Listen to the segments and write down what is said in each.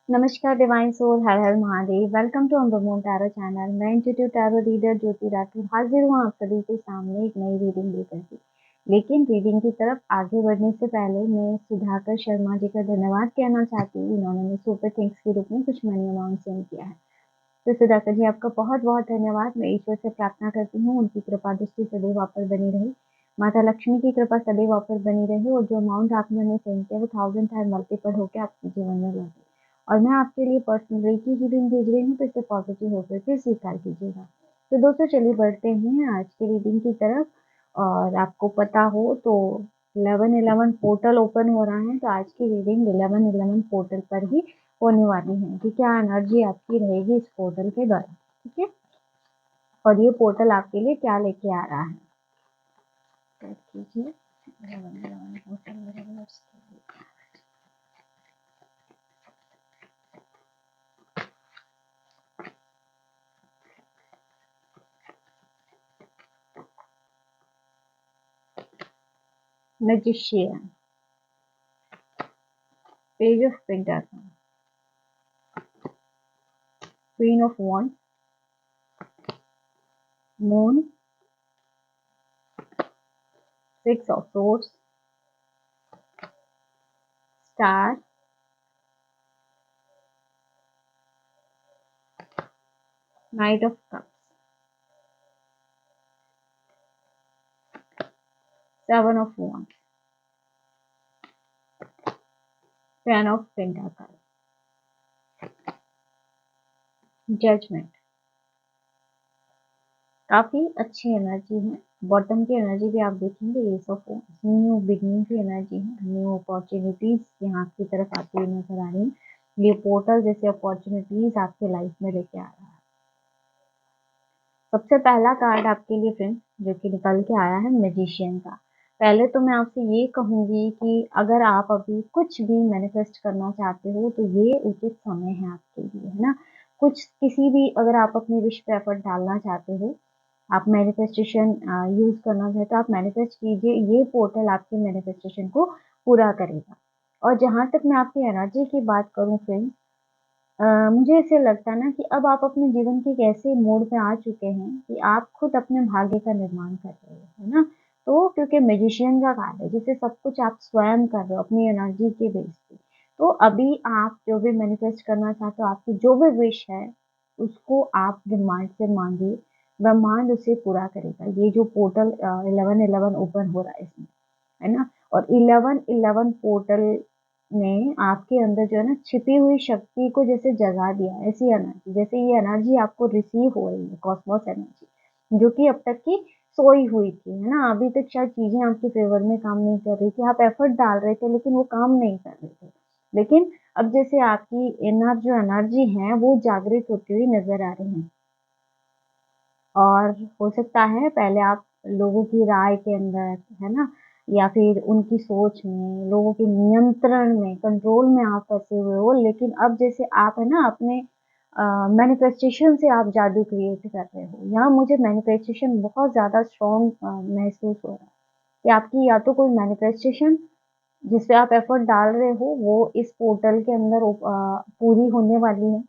नमस्कार divine soul, Har Har Mahadev. Welcome to Amrit tarot channel. मैं intuitive tarot reader Jyoti Rathore हाजिर हूँ आप सभी के सामने एक नई रीडिंग लेकर के। लेकिन रीडिंग की तरफ आगे बढ़ने से पहले मैं सुधाकर शर्मा जी का धन्यवाद कहना चाहती हूँ। इन्होंने मुझे सुपर थिंग्स के रूप में कुछ मनी अमाउंट सेंड किया है। तो सुधाकर जी, आपका बहुत बहुत धन्यवाद। मैं ईश्वर से प्रार्थना करती हूँ उनकी कृपा दृष्टि सदैव आप पर बनी रहे, माता लक्ष्मी की कृपा सदैव आप पर बनी रहे और जो अमाउंट आपने हमें सेंड किया वो 1000 टाइम मल्टीपल होकर आपके जीवन में लौटे। और मैं आपके लिए पर्सनल रेकी हीलिंग भेज रही हूँ, तो इसे पॉजिटिव होकर के स्वीकार कीजिएगा। तो दोस्तों चलिए बढ़ते हैं आज की रीडिंग की तरफ। और आपको पता हो तो 11/11 पोर्टल ओपन हो रहा है, तो आज की रीडिंग 11/11 पोर्टल पर ही होने वाली है कि क्या एनर्जी आपकी रहेगी इस पोर्टल के दौरान। ठीक है, और ये पोर्टल आपके लिए क्या लेके आ रहा है कीजिए। 11/11 पोर्टल मेरे व्यूअर्स के लिए magician, page of pentacle, queen of wand, moon, 6 of swords, star, knight of cups, 7 of wand, 10 of pentacle, judgement. काफी अच्छी एनर्जी है। बॉटम की एनर्जी भी आप देखेंगे, S of wands, new beginning की एनर्जी है। न्यू अपॉर्चुनिटीज यहाँ आपकी तरफ आती हुई नजर आ रही है। ये पोर्टल जैसे अपॉर्चुनिटीज आपके लाइफ में लेके आ रहा है। सबसे पहला कार्ड आपके लिए फ्रेंड्स जो कि निकल के आया है मैजिशियन का। पहले तो मैं आपसे ये कहूंगी कि अगर आप अभी कुछ भी मैनिफेस्ट करना चाहते हो तो ये उचित समय है आपके लिए, है ना। कुछ किसी भी अगर आप अपनी विश पे एफर्ट डालना चाहते हो, आप मैनिफेस्टेशन यूज करना चाहते हो तो आप मैनिफेस्ट कीजिए। ये पोर्टल आपके मैनिफेस्टेशन को पूरा करेगा। और जहां तक मैं आपकी एनर्जी की बात करूं फ्रेंड्स, मुझे ऐसे लगता है ना कि अब आप अपने जीवन के एक ऐसे मोड़ पे आ चुके हैं कि आप खुद अपने भाग्य का निर्माण कर रहे हो, है ना। तो क्योंकि मैजिशियन का कार्ड है जिसे सब कुछ आप स्वयं कर रहे हो अपनी एनर्जी के बेस पे। तो अभी आप जो भी मैनिफेस्ट करना चाहते हो, आपकी जो भी विश है उसको आप ब्रह्मांड से मांगिए, ब्रह्मांड उसे पूरा करेगा। ये जो पोर्टल 11/11 ओपन हो रहा है इसमें, है ना। और 11/11 पोर्टल ने आपके अंदर जो है ना छिपी हुई शक्ति को जैसे जगा दिया, ऐसी एनर्जी जैसे ये एनर्जी आपको रिसीव हो रही है, कॉस्मोस एनर्जी जो कि अब तक की सोई हुई थी, है ना। अभी तक शायद चीजें आपके फेवर में काम नहीं कर रही थी, आप एफर्ट डाल रहे थे लेकिन वो काम नहीं कर रहे थे। लेकिन अब जैसे आपकी इनर जो एनर्जी है वो जागृत होती हुई नजर आ रही है। और हो सकता है पहले आप लोगों की राय के अंदर, है ना, या फिर उनकी सोच में, लोगों के नियंत्रण में, कंट्रोल में आप फंसे हुए हो। लेकिन अब जैसे आप है ना अपने मैनिफेस्टेशन से आप जादू क्रिएट कर रहे हो। यहाँ मुझे मैनिफेस्टेशन बहुत ज्यादा स्ट्रॉन्ग महसूस हो रहा है कि आपकी या तो कोई मैनिफेस्टेशन जिस पे आप एफर्ट डाल रहे हो वो इस पोर्टल के अंदर पूरी होने वाली है,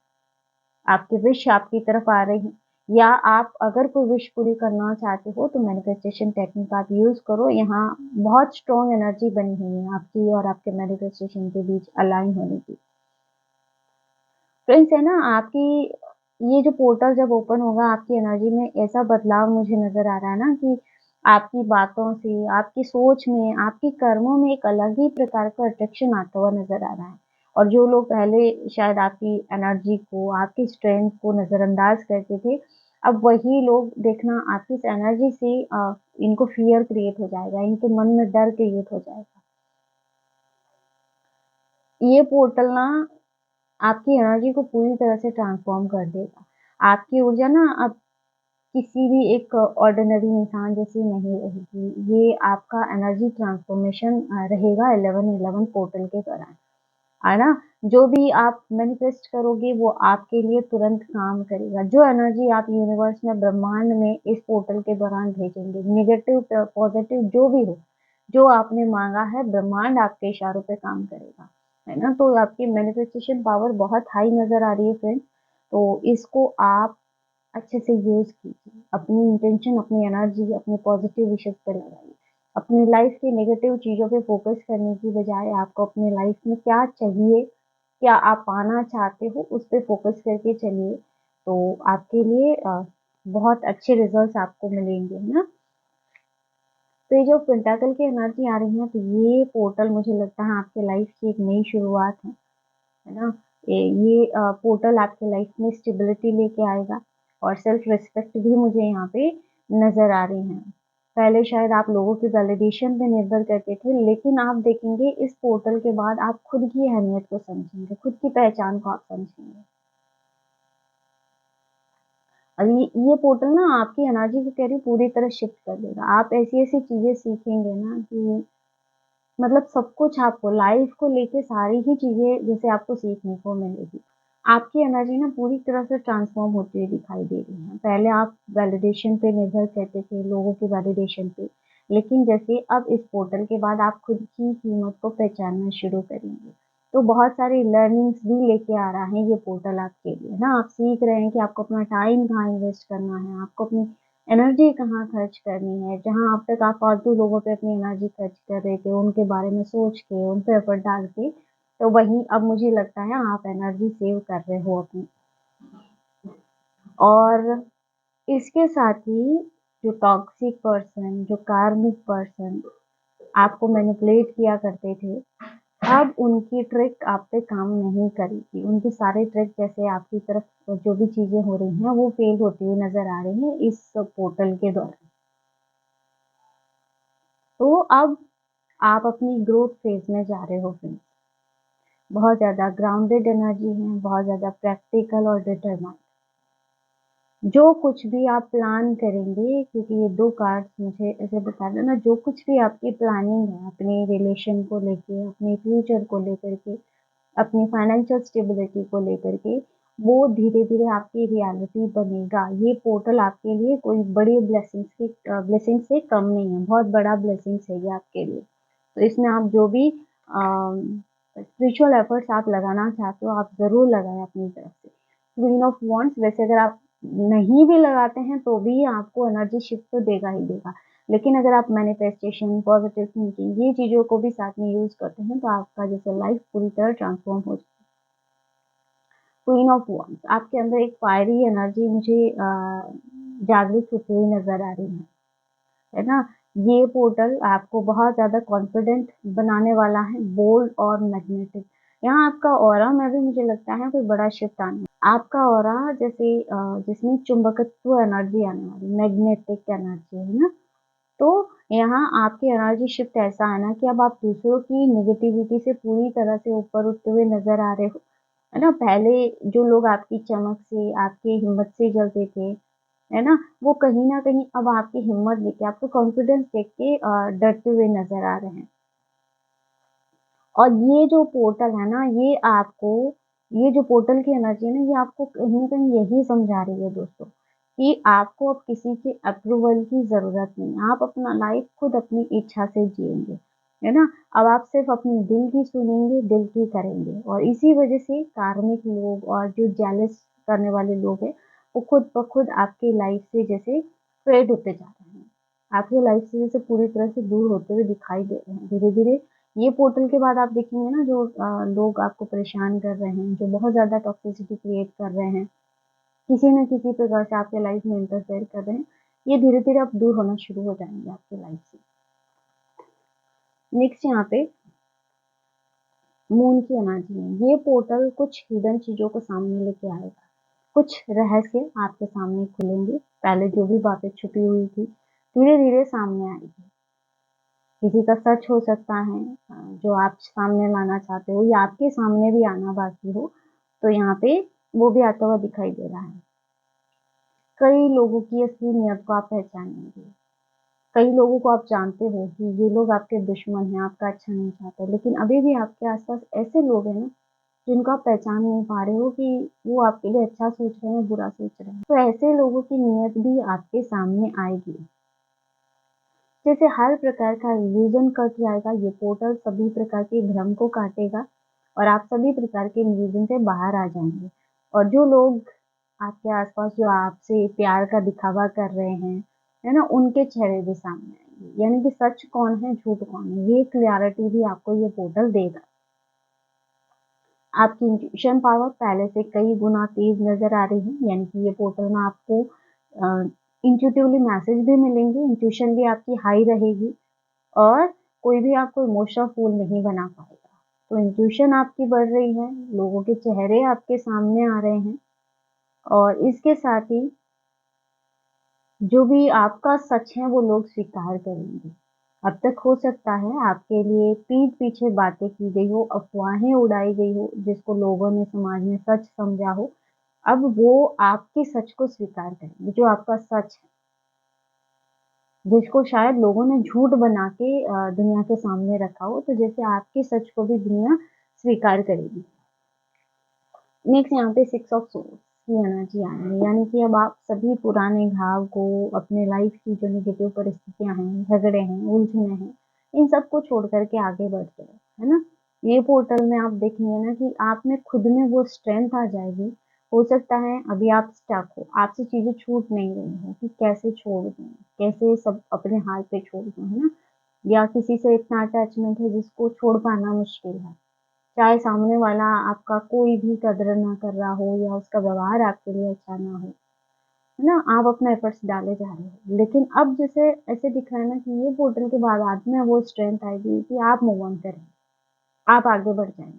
आपकी विश आपकी तरफ आ रही है। या आप अगर कोई विश पूरी करना चाहते हो तो मैनिफेस्टेशन टेक्निक आप यूज करो। यहाँ बहुत स्ट्रॉन्ग एनर्जी बनी हुई है आपकी और आपके मैनिफेस्टेशन के बीच अलाइन होने की। फ्रेंड्स, है ना, आपकी ये जो पोर्टल जब ओपन होगा आपकी एनर्जी में ऐसा बदलाव मुझे नजर आ रहा है ना कि आपकी बातों से, आपकी सोच में, आपके कर्मों में एक अलग ही प्रकार का अट्रैक्शन आता हुआ नजर आ रहा है। और जो लोग पहले शायद आपकी एनर्जी को, आपकी स्ट्रेंथ को नजरअंदाज करते थे, अब वही लोग देखना आपकी इस एनर्जी से इनको फियर क्रिएट हो जाएगा, इनके मन में डर क्रिएट हो जाएगा। ये पोर्टल ना आपकी एनर्जी को पूरी तरह से ट्रांसफॉर्म कर देगा। आपकी ऊर्जा ना अब किसी भी एक ऑर्डिनरी इंसान जैसी नहीं रहेगी। ये आपका एनर्जी ट्रांसफॉर्मेशन रहेगा 11/11 पोर्टल के दौरान, है ना। जो भी आप मैनिफेस्ट करोगे वो आपके लिए तुरंत काम करेगा। जो एनर्जी आप यूनिवर्स में, ब्रह्मांड में इस पोर्टल के दौरान भेजेंगे, नेगेटिव पॉजिटिव जो भी हो, जो आपने मांगा है ब्रह्मांड आपके इशारों पे काम करेगा। है ना? तो आपकी मैनिफेस्टेशन पावर बहुत हाई नज़र आ रही है फ्रेंड्स। तो इसको आप अच्छे से यूज़ कीजिए। अपनी इंटेंशन, अपनी एनर्जी, अपने पॉजिटिव विशेज़ पे लगाइए। अपनी लाइफ़ की नेगेटिव चीज़ों पे फ़ोकस करने की बजाय आपको अपनी लाइफ़ में क्या चाहिए, क्या आप पाना चाहते हो, उस पे फ़ोकस करके चलिए। तो आपके लिए बहुत अच्छे रिज़ल्ट्स आपको मिलेंगे, है ना? तो ये जो पेंटाकल की एनर्जी आ रही है, तो ये पोर्टल मुझे लगता है आपके लाइफ़ की एक नई शुरुआत है ना? ये पोर्टल आपके लाइफ में स्टेबिलिटी लेके आएगा और सेल्फ रिस्पेक्ट भी मुझे यहाँ पे नज़र आ रही हैं। पहले शायद आप लोगों की वैलिडेशन पे निर्भर करते थे, लेकिन आप देखेंगे इस पोर्टल के बाद आप खुद की अहमियत को समझेंगे, खुद की पहचान को आप समझेंगे। और ये पोर्टल ना आपकी एनर्जी को कह रही हूँ पूरी तरह शिफ्ट कर देगा। आप ऐसी-ऐसी चीज़ें सीखेंगे ना कि मतलब सब कुछ आपको लाइफ को लेके सारी ही चीज़ें जैसे आपको सीखने को मिलेगी। आपकी एनर्जी ना पूरी तरह से ट्रांसफ़ॉर्म होती हुई दिखाई दे रही है। पहले आप वैलिडेशन पे निर्भर करते थे, लोगों की वैलिडेशन पे, लेकिन जैसे अब इस पोर्टल के बाद आप खुद की कीमत को पहचानना शुरू करेंगे। तो बहुत सारी लर्निंग्स भी लेके आ रहा है ये पोर्टल आपके लिए ना। आप सीख रहे हैं कि आपको अपना टाइम कहाँ इन्वेस्ट करना है, आपको अपनी एनर्जी कहाँ खर्च करनी है। जहाँ अब तक आप फालतू लोगों पे अपनी एनर्जी खर्च कर रहे थे, उनके बारे में सोच के, उन पे एफर्ट डाल के, तो वहीं अब मुझे लगता है आप एनर्जी सेव कर रहे हो अपनी। और इसके साथ ही जो टॉक्सिक पर्सन, जो कार्मिक पर्सन आपको मैनिपुलेट किया करते थे, अब उनकी ट्रिक आप पे काम नहीं करेगी। उनकी सारी ट्रिक जैसे आपकी तरफ जो भी चीज़ें हो रही हैं, वो फेल होती हुई नज़र आ रही हैं इस पोर्टल के दौरान। तो अब आप अपनी ग्रोथ फेज़ में जा रहे हो फ्रेंड्स। बहुत ज़्यादा ग्राउंडेड एनर्जी है, बहुत ज़्यादा प्रैक्टिकल और डिटरमाइंड। जो कुछ भी आप प्लान करेंगे, क्योंकि ये 2 कार्ड्स मुझे ऐसे बता रहे हैं ना, जो कुछ भी आपकी प्लानिंग है अपने रिलेशन को लेके, अपने फ्यूचर को लेकर के, अपनी फाइनेंशियल स्टेबिलिटी को लेकर के, वो धीरे-धीरे आपकी रियलिटी बनेगा। ये पोर्टल आपके लिए कोई बड़ी ब्लेसिंग से कम नहीं है, बहुत बड़ा ब्लेसिंग्स है ये आपके लिए। तो इसमें आप जो भी स्पिरिचुअल एफर्ट्स आप लगाना चाहते हो, आप ज़रूर लगाएँ अपनी तरफ से। क्वीन ऑफ वांड्स वैसे अगर आप नहीं भी लगाते हैं, तो भी आपको एनर्जी शिफ्ट तो देगा ही देगा। लेकिन अगर आप मैनिफेस्टेशन, पॉजिटिव थिंकिंग ये चीज़ों को भी साथ में यूज़ करते हैं, तो आपका जैसे लाइफ पूरी तरह ट्रांसफ़ॉर्म हो जाए। क्वीन ऑफ वांड्स आपके अंदर एक फायरी एनर्जी मुझे जागृत होती हुई नज़र आ रही है ना? ये पोर्टल आपको बहुत ज़्यादा कॉन्फिडेंट बनाने वाला है, बोल्ड और मैग्नेटिक। यहाँ आपका ऑरा में भी मुझे लगता है कोई बड़ा शिफ्ट आने आपका ऑरा जैसे जिसमें चुंबकत्व एनर्जी आने वाली, मैग्नेटिक एनर्जी है ना? तो यहाँ आपकी एनर्जी शिफ्ट ऐसा है ना कि अब आप दूसरों की नेगेटिविटी से पूरी तरह से ऊपर उठते हुए नज़र आ रहे हो, है ना? पहले जो लोग आपकी चमक से, आपकी हिम्मत से जलते थे, है ना? वो कहीं न कहीं अब आपकी हिम्मत देख के, आपका कॉन्फिडेंस देख के डरते हुए नज़र आ रहे हैं। और ये जो पोर्टल है ना, ये जो पोर्टल की एनर्जी है ना, ये आपको कहीं न कहीं यही समझा रही है दोस्तों, कि आपको अब किसी के अप्रूवल की ज़रूरत नहीं है। आप अपना लाइफ़ खुद अपनी इच्छा से जिएँगे, है ना? अब आप सिर्फ़ अपनी दिल की सुनेंगे, दिल की करेंगे और इसी वज़ह से कार्मिक लोग और जो जेलस करने वाले लोग हैं, वो खुद ब खुद आपकी लाइफ़ से जैसे फेड होते जा रहे हैं। आपकी लाइफ़ से जैसे पूरी तरह से दूर होते हुए दिखाई दे रहे हैं। धीरे-धीरे ये पोर्टल के बाद आप देखेंगे ना जो लोग आपको परेशान कर रहे हैं, जो बहुत ज़्यादा टॉक्सिसिटी क्रिएट कर रहे हैं, किसी न किसी प्रकार से आपके लाइफ में इंटरफेयर कर रहे हैं, ये धीरे-धीरे अब दूर होना शुरू हो जाएँगे आपकी लाइफ से। नेक्स्ट यहाँ पे मून की एनर्जी है। ये पोर्टल कुछ हिडन चीज़ों को सामने लेके आएगा। कुछ रहस्य आपके सामने खुलेंगे। पहले जो भी बातें छुपी हुई थी, धीरे-धीरे सामने आएगी। किसी का सच हो सकता है जो आप सामने लाना चाहते हो या आपके सामने भी आना बाकी हो, तो यहाँ पे वो भी आता हुआ दिखाई दे रहा है। कई लोगों की असली नीयत को आप पहचानेंगे। कई लोगों को आप जानते हो कि ये लोग आपके दुश्मन हैं, आपका अच्छा नहीं चाहते, लेकिन अभी भी आपके आस-पास ऐसे लोग हैं ना, जिनको आप पहचान नहीं पा रहे हो कि वो आपके लिए अच्छा सोच रहे हैं, बुरा सोच रहे हैं। तो ऐसे लोगों की नीयत भी आपके सामने आएगी। जैसे हर प्रकार का इल्यूज़न कट जाएगा, ये पोर्टल सभी प्रकार के भ्रम को काटेगा और आप सभी प्रकार के इल्यूजन से बाहर आ जाएंगे। और जो लोग आपके आसपास जो आपसे प्यार का दिखावा कर रहे हैं, है ना, उनके चेहरे भी सामने आएंगे, यानी कि सच कौन है झूठ कौन है, ये क्लियरिटी भी आपको ये पोर्टल देगा। आपकी इंट्यूशन पावर पहले से कई गुना तेज नजर आ रही है, यानी कि ये पोर्टल में आपको इंट्यूटिवली मैसेज भी मिलेंगे, इंट्यूशन भी आपकी हाई रहेगी और कोई भी आपको इमोशनल फूल नहीं बना पाएगा। तो इंट्यूशन आपकी बढ़ रही है, लोगों के चेहरे आपके सामने आ रहे हैं और इसके साथ ही जो भी आपका सच है वो लोग स्वीकार करेंगे। अब तक हो सकता है आपके लिए पीठ पीछे बातें की गई हो, अफवाहें उड़ाई गई हो, जिसको लोगों ने समाज में सच समझा हो, अब वो आपके सच को स्वीकार करेंगे, जो आपका सच है, जिसको शायद लोगों ने झूठ बना के दुनिया के सामने रखा हो, तो जैसे आपके सच को भी दुनिया स्वीकार करेगी। नेक्स्ट यहाँ पे 6 ऑफ सोर्ड्स की एनर्जी आ रही है, यानी कि अब आप सभी पुराने घाव को, अपने लाइफ की जो नेगेटिव परिस्थितियां हैं, झगड़े हैं, उलझने हैं, इन सब को छोड़ करके आगे बढ़ते हैं, है ना। ये पोर्टल में आप देखेंगे ना कि आप में खुद में वो स्ट्रेंथ आ जाएगी। हो सकता है अभी आप स्टक हो, आपसे चीजें छूट नहीं रही हो कि कैसे छोड़ दूं, कैसे सब अपने हाल पे छोड़ दूं, है ना। या किसी से इतना अटैचमेंट है जिसको छोड़ पाना मुश्किल है, चाहे सामने वाला आपका कोई भी कदर ना कर रहा हो या उसका व्यवहार आपके लिए अच्छा ना हो, है ना, आप अपने एफर्ट्स डाले जा रहे हो, लेकिन अब जैसे ऐसे दिख रहा है ना कि ये पोर्टल के बाद आप में वो स्ट्रेंथ आएगी कि आप मूव ऑन करें, आप आगे बढ़ जाएंगे।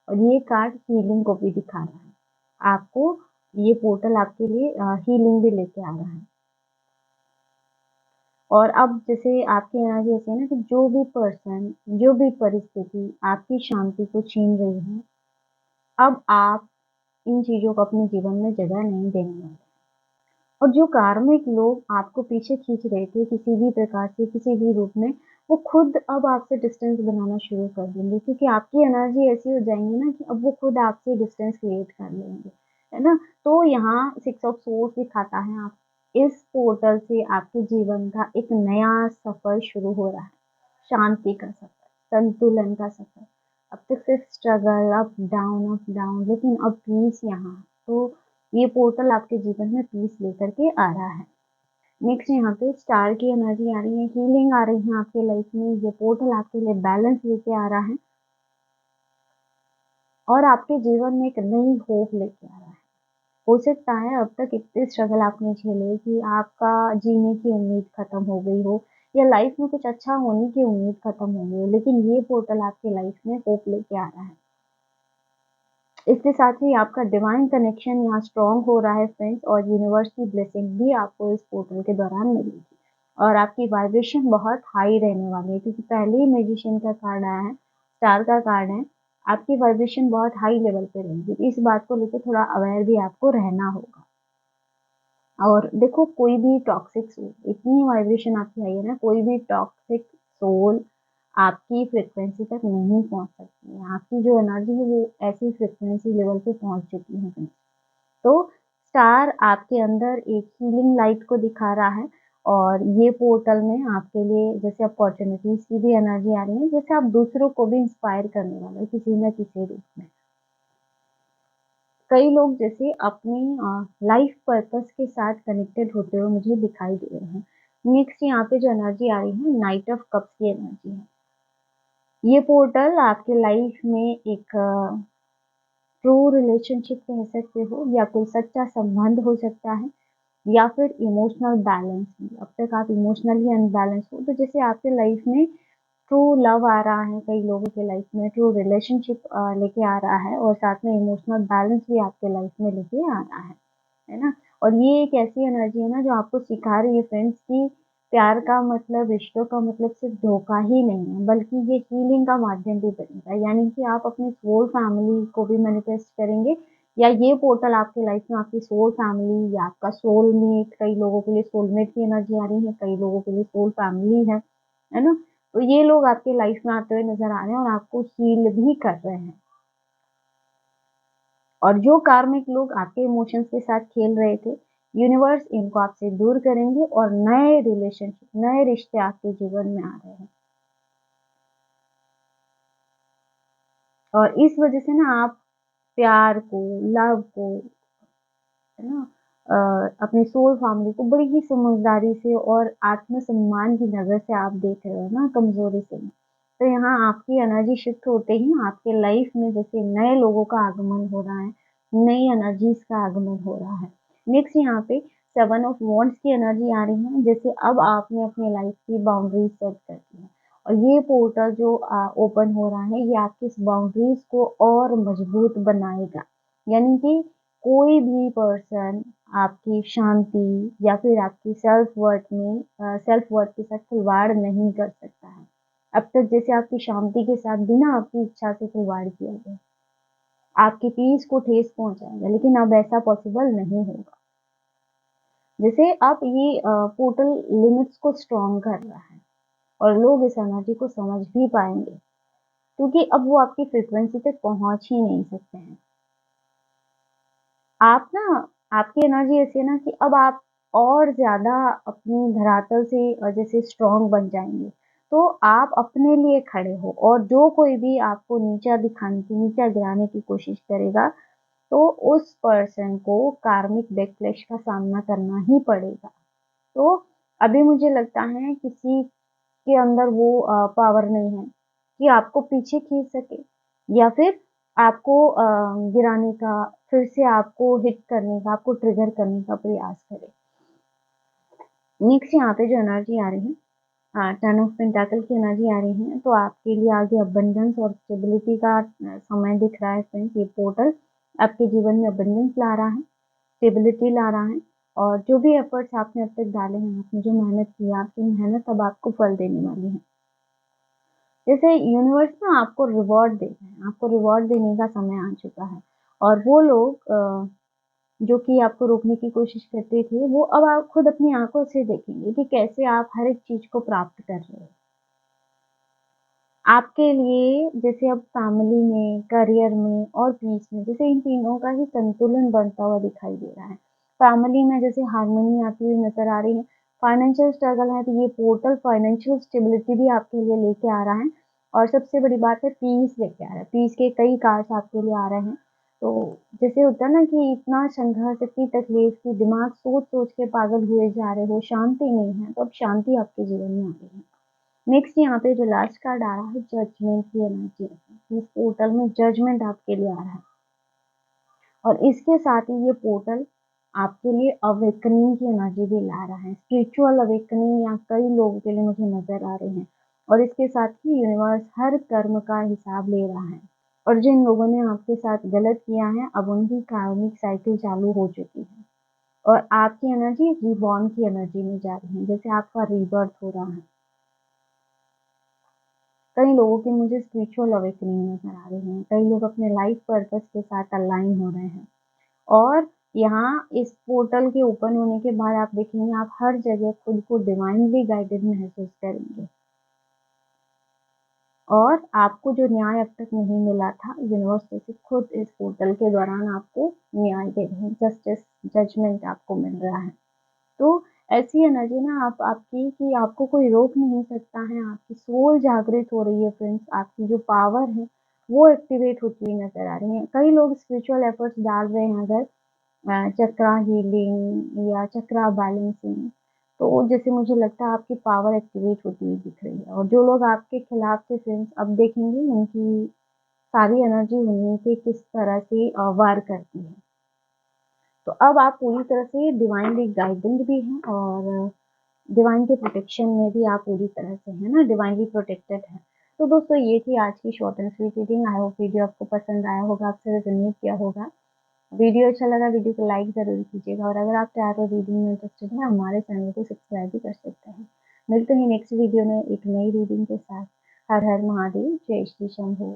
और ये कार्ड हीलिंग को भी दिखा रहा है आपको, ये पोर्टल आपके लिए हीलिंग भी लेके आ रहा है। और अब जैसे आपकी एनर्जी ऐसी है ना कि जो भी पर्सन, जो भी परिस्थिति आपकी शांति को छीन रही है, अब आप इन चीजों को अपने जीवन में जगह नहीं देने वाले। और जो कार्मिक लोग आपको पीछे खींच रहे थे किसी भी प्रकार से, किसी भी रूप में, वो खुद अब आपसे डिस्टेंस बनाना शुरू कर देंगे, क्योंकि आपकी एनर्जी ऐसी हो जाएंगी ना कि अब वो खुद आपसे डिस्टेंस क्रिएट कर लेंगे, है ना। तो यहाँ 6 ऑफ सोर्स दिखाता है आप इस पोर्टल से आपके जीवन का एक नया सफर शुरू हो रहा है, शांति का सफर, संतुलन का सफर। अब तक सिर्फ स्ट्रगल, अप डाउन, लेकिन अब पीस यहाँ है। तो ये पोर्टल आपके जीवन में पीस लेकर के आ रहा है। नेक्स्ट यहाँ पे स्टार की एनर्जी आ रही है, हीलिंग आ रही है आपके लाइफ में, ये पोर्टल आपके लिए बैलेंस लेके आ रहा है और आपके जीवन में एक नई होप लेके आ रहा है। हो सकता है अब तक इतने स्ट्रगल आपने झेले कि आपका जीने की उम्मीद खत्म हो गई हो या लाइफ में कुछ अच्छा होने की उम्मीद खत्म हो गई हो, लेकिन ये पोर्टल आपकी लाइफ में होप लेके आ रहा है। इसके साथ ही आपका डिवाइन कनेक्शन यहाँ स्ट्रॉन्ग हो रहा है फ्रेंड्स, और यूनिवर्स की ब्लेसिंग भी आपको इस पोर्टल के दौरान मिलेगी और आपकी वाइब्रेशन बहुत हाई रहने वाली है, क्योंकि पहले ही मैजिशियन का कार्ड आया है, स्टार का कार्ड है। आपकी वाइब्रेशन बहुत हाई लेवल पे रहेगी, इस बात को लेकर थोड़ा अवेयर भी आपको रहना होगा। और देखो, कोई भी टॉक्सिक सोल, इतनी वाइब्रेशन आपकी आई है ना, कोई भी टॉक्सिक सोल आपकी फ्रिक्वेंसी तक नहीं पहुंच सकती है। आपकी जो एनर्जी है वो ऐसी फ्रिक्वेंसी लेवल पे पहुंच चुकी है। तो स्टार आपके अंदर एक हीलिंग लाइट को दिखा रहा है और ये पोर्टल में आपके लिए जैसे अपॉर्चुनिटीज की भी एनर्जी आ रही है, जैसे आप दूसरों को भी इंस्पायर करने वाले किसी न किसी रूप में। कई लोग जैसे अपनी लाइफ पर्पस के साथ कनेक्टेड होते हुए मुझे दिखाई दे रहे हैं। नेक्स्ट यहाँ पे जो एनर्जी आ रही है, नाइट ऑफ कप्स की एनर्जी है। ये पोर्टल आपके लाइफ में एक ट्रू रिलेशनशिप कह सकते हो, या कोई सच्चा संबंध हो सकता है, या फिर इमोशनल बैलेंस। अब तक आप इमोशनली अनबैलेंस हो, तो जैसे आपके लाइफ में ट्रू लव आ रहा है, कई लोगों के लाइफ में ट्रू रिलेशनशिप लेके आ रहा है और साथ में इमोशनल बैलेंस भी आपके लाइफ में लेके आ रहा है ना। और ये एक ऐसी एनर्जी है ना जो आपको सिखा रही है फ्रेंड्स कि प्यार का मतलब, रिश्तों का मतलब सिर्फ धोखा ही नहीं है, बल्कि ये हीलिंग का माध्यम भी बनेगा, यानी कि आप अपनी सोल फैमिली को भी मैनिफेस्ट करेंगे, या ये पोर्टल आपके लाइफ में आपकी सोल फैमिली या आपका सोलमेट, कई लोगों के लिए सोलमेट की एनर्जी आ रही है, कई लोगों के लिए सोल फैमिली है ना। तो ये लोग आपके लाइफ में आते हुए नजर आ रहे हैं और आपको हील भी कर रहे हैं। और जो कार्मिक लोग आपके इमोशंस के साथ खेल रहे थे, यूनिवर्स इनको आपसे दूर करेंगे और नए रिलेशनशिप, नए रिश्ते आपके जीवन में आ रहे हैं। और इस वजह से ना आप प्यार को, लव को, है ना, अपनी सोल फैमिली को बड़ी ही समझदारी से और आत्मसम्मान की नज़र से आप देख रहे हो ना, कमज़ोरी से नहीं। तो यहाँ आपकी एनर्जी शिफ्ट होते ही आपके लाइफ में जैसे नए लोगों का आगमन हो रहा है, नई एनर्जीज़ का आगमन हो रहा है। नेक्स्ट यहाँ पे 7 ऑफ वॉन्ड्स की एनर्जी आ रही है, जैसे अब आपने अपनी लाइफ की बाउंड्रीज सेट कर दी है और ये पोर्टल जो ओपन हो रहा है, ये आपकी इस बाउंड्रीज को और मजबूत बनाएगा। यानी कि कोई भी पर्सन आपकी शांति या फिर आपकी सेल्फ वर्थ के साथ खिलवाड़ नहीं कर सकता है। अब तक जैसे आपकी शांति के साथ बिना आपकी इच्छा से खिलवाड़ किया गया, आपकी पीस को ठेस पहुंचाएगा, लेकिन अब ऐसा पॉसिबल नहीं होगा। जैसे अब ये पोर्टल लिमिट्स को स्ट्रॉन्ग कर रहा है और लोग इस एनर्जी को समझ भी पाएंगे, क्योंकि अब वो आपकी फ्रीक्वेंसी तक पहुंच ही नहीं सकते हैं। आप ना आपकी एनर्जी ऐसी है ना कि अब आप और ज़्यादा अपनी धरातल से जैसे स्ट्रॉन्ग बन जाएँगे। तो आप अपने लिए खड़े हो और जो कोई भी आपको नीचा दिखाने की, नीचा गिराने की कोशिश करेगा, तो उस पर्सन को कार्मिक बैकलैश का सामना करना ही पड़ेगा। तो अभी मुझे लगता है किसी के अंदर वो पावर नहीं है कि आपको पीछे खींच सके या फिर आपको गिराने का, फिर से आपको हिट करने का, आपको ट्रिगर करने का प्रयास करे। नेक्स्ट यहाँ पे जो एनर्जी आ रही है, 10 ऑफ पेंटाकल की एनर्जी आ रही है, तो आपके लिए आगे अबंडेंस और स्टेबिलिटी का समय दिख रहा है फ्रेंड्स। ये पोर्टल आपके जीवन में अबंडेंस ला रहा है, स्टेबिलिटी ला रहा है और जो भी एफर्ट्स आपने अब तक डाले हैं, आपने जो मेहनत की है, आपकी मेहनत अब आपको फल देने वाली है। जैसे यूनिवर्स ना आपको रिवॉर्ड दे रहे हैं, आपको रिवॉर्ड देने का समय आ चुका है और वो लोग जो कि आपको रोकने की कोशिश करते थे, वो अब आप खुद अपनी आंखों से देखेंगे कि कैसे आप हर एक चीज को प्राप्त कर रहे हो। आपके लिए जैसे अब फैमिली में, करियर में और पीस में, जैसे इन तीनों का ही संतुलन बनता हुआ दिखाई दे रहा है। फैमिली में जैसे हार्मनी आती हुई नजर आ रही है। फाइनेंशियल स्ट्रगल है तो ये पोर्टल फाइनेंशियल स्टेबिलिटी भी आपके लिए लेके आ रहा है और सबसे बड़ी बात है पीस लेके आ रहा है। पीस के कई कार्ड्स आपके लिए आ रहे हैं। तो जैसे होता है ना कि इतना संघर्ष, इतनी तकलीफ की दिमाग सोच सोच के पागल हुए जा रहे हो, शांति नहीं है, तो अब शांति आपके जीवन में आ रही है। नेक्स्ट यहाँ पे जो लास्ट कार्ड आ रहा है, जजमेंट की एनर्जी है। इस पोर्टल में जजमेंट आपके लिए आ रहा है और इसके साथ ही ये पोर्टल आपके लिए अवेकनिंग की एनर्जी भी ला रहा है। स्पिरिचुअल अवेकनिंग यहाँ कई लोगों के लिए मुझे नजर आ रहे हैं और इसके साथ ही यूनिवर्स हर कर्म का हिसाब ले रहा है और जिन लोगों ने आपके साथ गलत किया है, अब उनकी कार्मिक साइकिल चालू हो चुकी है और आपकी एनर्जी रिबॉर्न की एनर्जी में जा रही है, जैसे आपका रीबर्थ हो रहा है। कई लोगों की मुझे स्पिरिचुअल अवेकनिंग नज़र आ रही है। कई लोग अपने लाइफ पर्पस के साथ अलाइन हो रहे हैं और यहाँ इस पोर्टल के ओपन होने के बाद आप देखेंगे आप हर जगह खुद को डिवाइनली गाइडेड महसूस करेंगे और आपको जो न्याय अब तक नहीं मिला था, यूनिवर्स जैसे खुद इस पोर्टल के दौरान आपको न्याय दे रहे हैं, जस्टिस, जजमेंट आपको मिल रहा है। तो ऐसी एनर्जी ना आप आपकी कि आपको कोई रोक नहीं सकता है। आपकी सोल जागृत हो रही है फ्रेंड्स, आपकी जो पावर है वो एक्टिवेट होती हुई नजर आ रही है। कई लोग स्पिरिचुअल एफर्ट्स डाल रहे हैं, अगर चक्रा हीलिंग या चक्रा बैलेंसिंग, तो जैसे मुझे लगता है आपकी पावर एक्टिवेट होती हुई दिख रही है और जो लोग आपके खिलाफ थे फ्रेंड्स, अब देखेंगे उनकी सारी एनर्जी उन्हीं पे किस तरह से वार करती है। तो अब आप पूरी तरह से डिवाइनली गाइडेड भी हैं और डिवाइन के प्रोटेक्शन में भी आप पूरी तरह से है ना, डिवाइनली प्रोटेक्टेड है। तो दोस्तों ये थी आज की short and sweet reading. I hope video आपको पसंद आया होगा, आपसे रेजोनेट किया होगा। वीडियो अच्छा लगा, वीडियो को लाइक जरूर कीजिएगा और अगर आप टैरो रीडिंग में इंटरेस्टेड हैं, हमारे चैनल को सब्सक्राइब भी कर सकते हैं। मिलते हैं नेक्स्ट वीडियो में एक नई रीडिंग के साथ। हर हर महादेव, जय श्री शंभू।